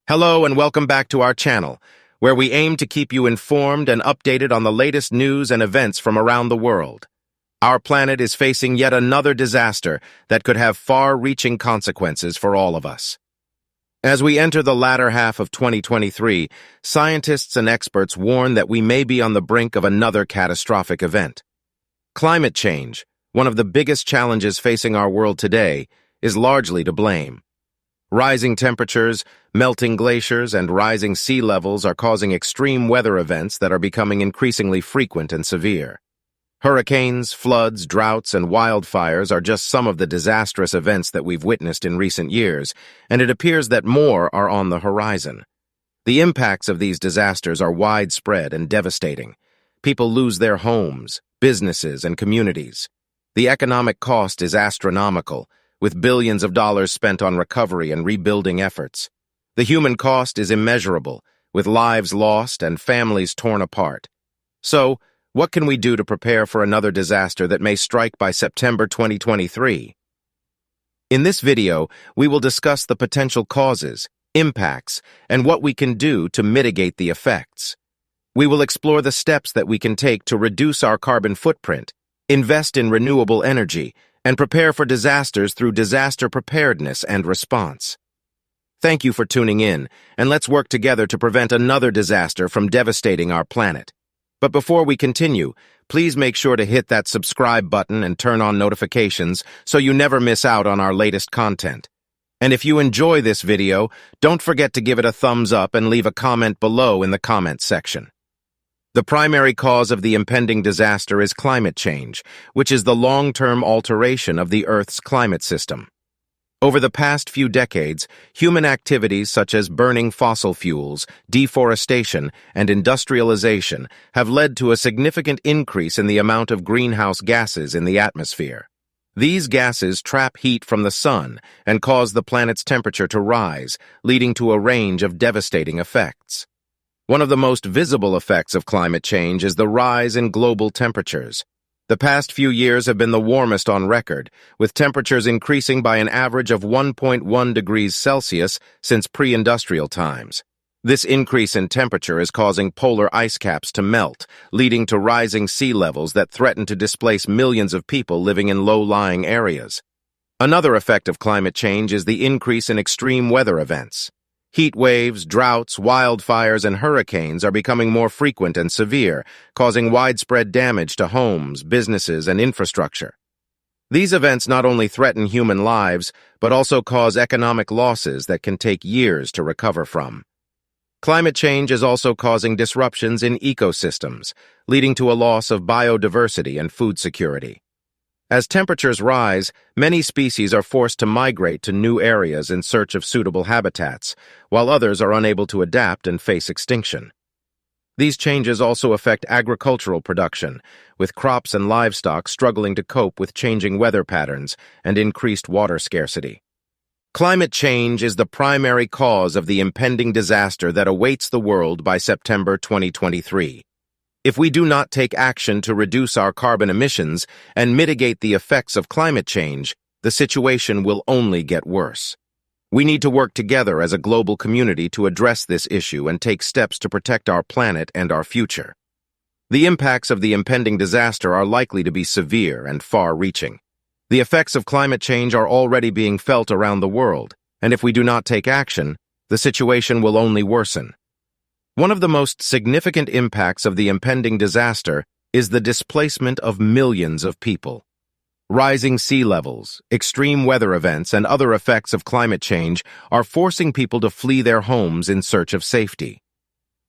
Hello and welcome back to our channel, where we aim to keep you informed and updated on the latest news and events from around the world. Our planet is facing yet another disaster that could have far-reaching consequences for all of us. As we enter the latter half of 2023, scientists and experts warn that we may be on the brink of another catastrophic event. Climate change, one of the biggest challenges facing our world today, is largely to blame. Rising temperatures, melting glaciers, and rising sea levels are causing extreme weather events that are becoming increasingly frequent and severe. Hurricanes, floods, droughts, and wildfires are just some of the disastrous events that we've witnessed in recent years, and it appears that more are on the horizon. The impacts of these disasters are widespread and devastating. People lose their homes, businesses, and communities. The economic cost is astronomical, with billions of dollars spent on recovery and rebuilding efforts. The human cost is immeasurable, with lives lost and families torn apart. So, what can we do to prepare for another disaster that may strike by September 2023? In this video, we will discuss the potential causes, impacts, and what we can do to mitigate the effects. We will explore the steps that we can take to reduce our carbon footprint, invest in renewable energy, and prepare for disasters through disaster preparedness and response. Thank you for tuning in, and let's work together to prevent another disaster from devastating our planet. But before we continue, please make sure to hit that subscribe button and turn on notifications so you never miss out on our latest content. And if you enjoy this video, don't forget to give it a thumbs up and leave a comment below in the comments section. The primary cause of the impending disaster is climate change, which is the long-term alteration of the Earth's climate system. Over the past few decades, human activities such as burning fossil fuels, deforestation, and industrialization have led to a significant increase in the amount of greenhouse gases in the atmosphere. These gases trap heat from the sun and cause the planet's temperature to rise, leading to a range of devastating effects. One of the most visible effects of climate change is the rise in global temperatures. The past few years have been the warmest on record, with temperatures increasing by an average of 1.1 degrees Celsius since pre-industrial times. This increase in temperature is causing polar ice caps to melt, leading to rising sea levels that threaten to displace millions of people living in low-lying areas. Another effect of climate change is the increase in extreme weather events. Heat waves, droughts, wildfires, and hurricanes are becoming more frequent and severe, causing widespread damage to homes, businesses, and infrastructure. These events not only threaten human lives, but also cause economic losses that can take years to recover from. Climate change is also causing disruptions in ecosystems, leading to a loss of biodiversity and food security. As temperatures rise, many species are forced to migrate to new areas in search of suitable habitats, while others are unable to adapt and face extinction. These changes also affect agricultural production, with crops and livestock struggling to cope with changing weather patterns and increased water scarcity. Climate change is the primary cause of the impending disaster that awaits the world by September 2023. If we do not take action to reduce our carbon emissions and mitigate the effects of climate change, the situation will only get worse. We need to work together as a global community to address this issue and take steps to protect our planet and our future. The impacts of the impending disaster are likely to be severe and far-reaching. The effects of climate change are already being felt around the world, and if we do not take action, the situation will only worsen. One of the most significant impacts of the impending disaster is the displacement of millions of people. Rising sea levels, extreme weather events, and other effects of climate change are forcing people to flee their homes in search of safety.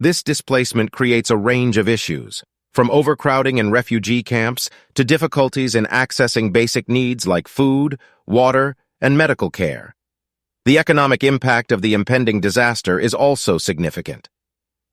This displacement creates a range of issues, from overcrowding in refugee camps to difficulties in accessing basic needs like food, water, and medical care. The economic impact of the impending disaster is also significant.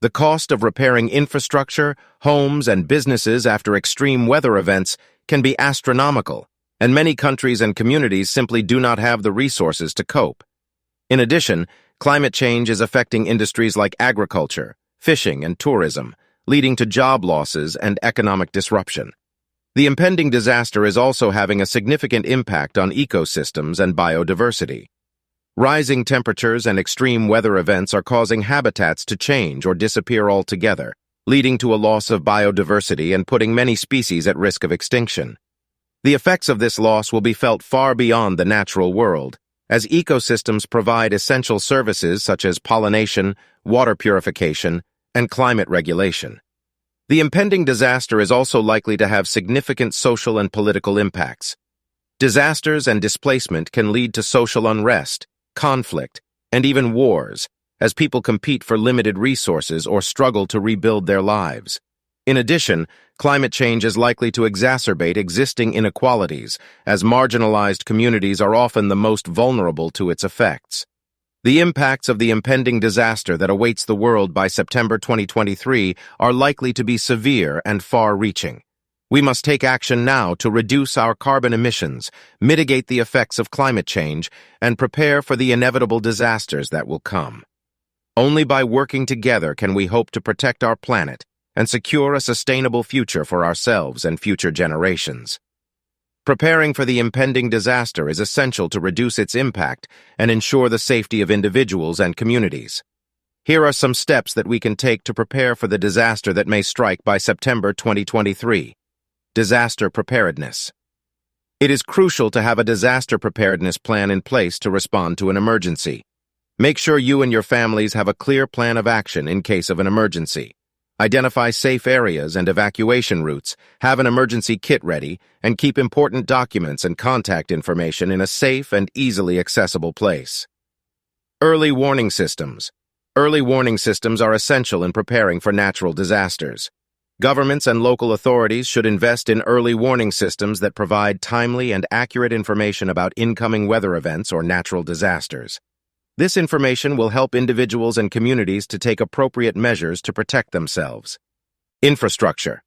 The cost of repairing infrastructure, homes, and businesses after extreme weather events can be astronomical, and many countries and communities simply do not have the resources to cope. In addition, climate change is affecting industries like agriculture, fishing, and tourism, leading to job losses and economic disruption. The impending disaster is also having a significant impact on ecosystems and biodiversity. Rising temperatures and extreme weather events are causing habitats to change or disappear altogether, leading to a loss of biodiversity and putting many species at risk of extinction. The effects of this loss will be felt far beyond the natural world, as ecosystems provide essential services such as pollination, water purification, and climate regulation. The impending disaster is also likely to have significant social and political impacts. Disasters and displacement can lead to social unrest, conflict, and even wars, as people compete for limited resources or struggle to rebuild their lives. In addition, climate change is likely to exacerbate existing inequalities, as marginalized communities are often the most vulnerable to its effects. The impacts of the impending disaster that awaits the world by September 2023 are likely to be severe and far-reaching. We must take action now to reduce our carbon emissions, mitigate the effects of climate change, and prepare for the inevitable disasters that will come. Only by working together can we hope to protect our planet and secure a sustainable future for ourselves and future generations. Preparing for the impending disaster is essential to reduce its impact and ensure the safety of individuals and communities. Here are some steps that we can take to prepare for the disaster that may strike by September 2023. Disaster preparedness. It is crucial to have a disaster preparedness plan in place to respond to an emergency. Make sure you and your families have a clear plan of action in case of an emergency. Identify safe areas and evacuation routes, have an emergency kit ready, and keep important documents and contact information in a safe and easily accessible place. Early warning systems. Early warning systems are essential in preparing for natural disasters. Governments and local authorities should invest in early warning systems that provide timely and accurate information about incoming weather events or natural disasters. This information will help individuals and communities to take appropriate measures to protect themselves. Infrastructure.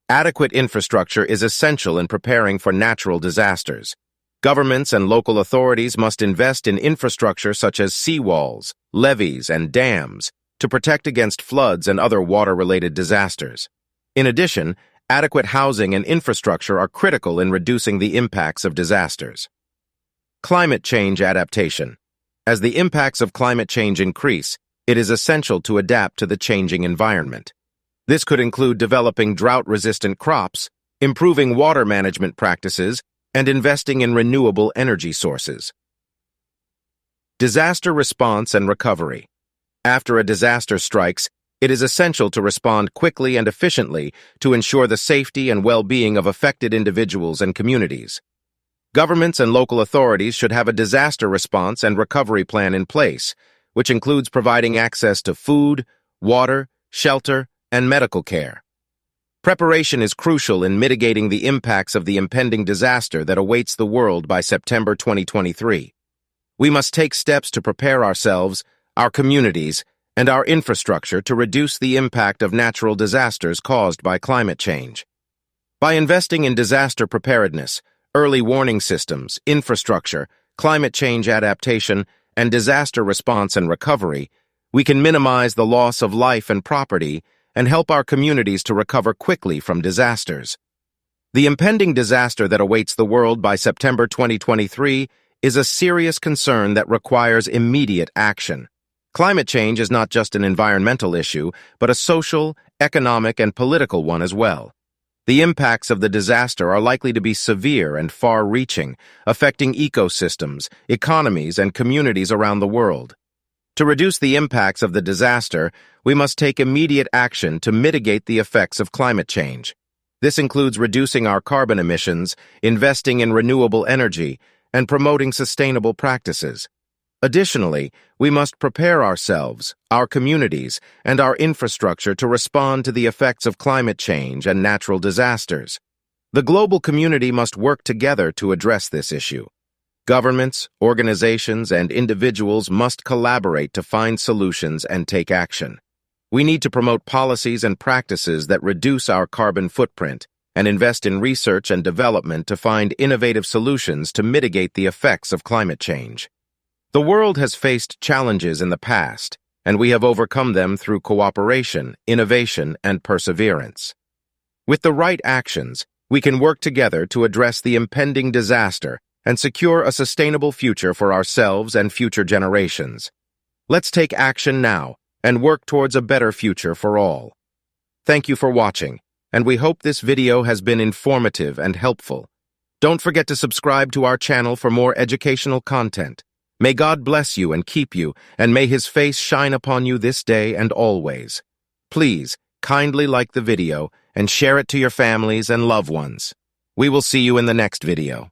Adequate infrastructure is essential in preparing for natural disasters. Governments and local authorities must invest in infrastructure such as seawalls, levees, and dams to protect against floods and other water-related disasters. In addition, adequate housing and infrastructure are critical in reducing the impacts of disasters. Climate change adaptation. As the impacts of climate change increase, it is essential to adapt to the changing environment. This could include developing drought-resistant crops, improving water management practices, and investing in renewable energy sources. Disaster response and recovery. After a disaster strikes, it is essential to respond quickly and efficiently to ensure the safety and well-being of affected individuals and communities. Governments and local authorities should have a disaster response and recovery plan in place, which includes providing access to food, water, shelter, and medical care. Preparation is crucial in mitigating the impacts of the impending disaster that awaits the world by September 2023. We must take steps to prepare ourselves, our communities, and our infrastructure to reduce the impact of natural disasters caused by climate change. By investing in disaster preparedness, early warning systems, infrastructure, climate change adaptation, and disaster response and recovery, we can minimize the loss of life and property and help our communities to recover quickly from disasters. The impending disaster that awaits the world by September 2023 is a serious concern that requires immediate action. Climate change is not just an environmental issue, but a social, economic, and political one as well. The impacts of the disaster are likely to be severe and far-reaching, affecting ecosystems, economies, and communities around the world. To reduce the impacts of the disaster, we must take immediate action to mitigate the effects of climate change. This includes reducing our carbon emissions, investing in renewable energy, and promoting sustainable practices. Additionally, we must prepare ourselves, our communities, and our infrastructure to respond to the effects of climate change and natural disasters. The global community must work together to address this issue. Governments, organizations, and individuals must collaborate to find solutions and take action. We need to promote policies and practices that reduce our carbon footprint and invest in research and development to find innovative solutions to mitigate the effects of climate change. The world has faced challenges in the past, and we have overcome them through cooperation, innovation, and perseverance. With the right actions, we can work together to address the impending disaster and secure a sustainable future for ourselves and future generations. Let's take action now and work towards a better future for all. Thank you for watching, and we hope this video has been informative and helpful. Don't forget to subscribe to our channel for more educational content. May God bless you and keep you, and may His face shine upon you this day and always. Please, kindly like the video and share it to your families and loved ones. We will see you in the next video.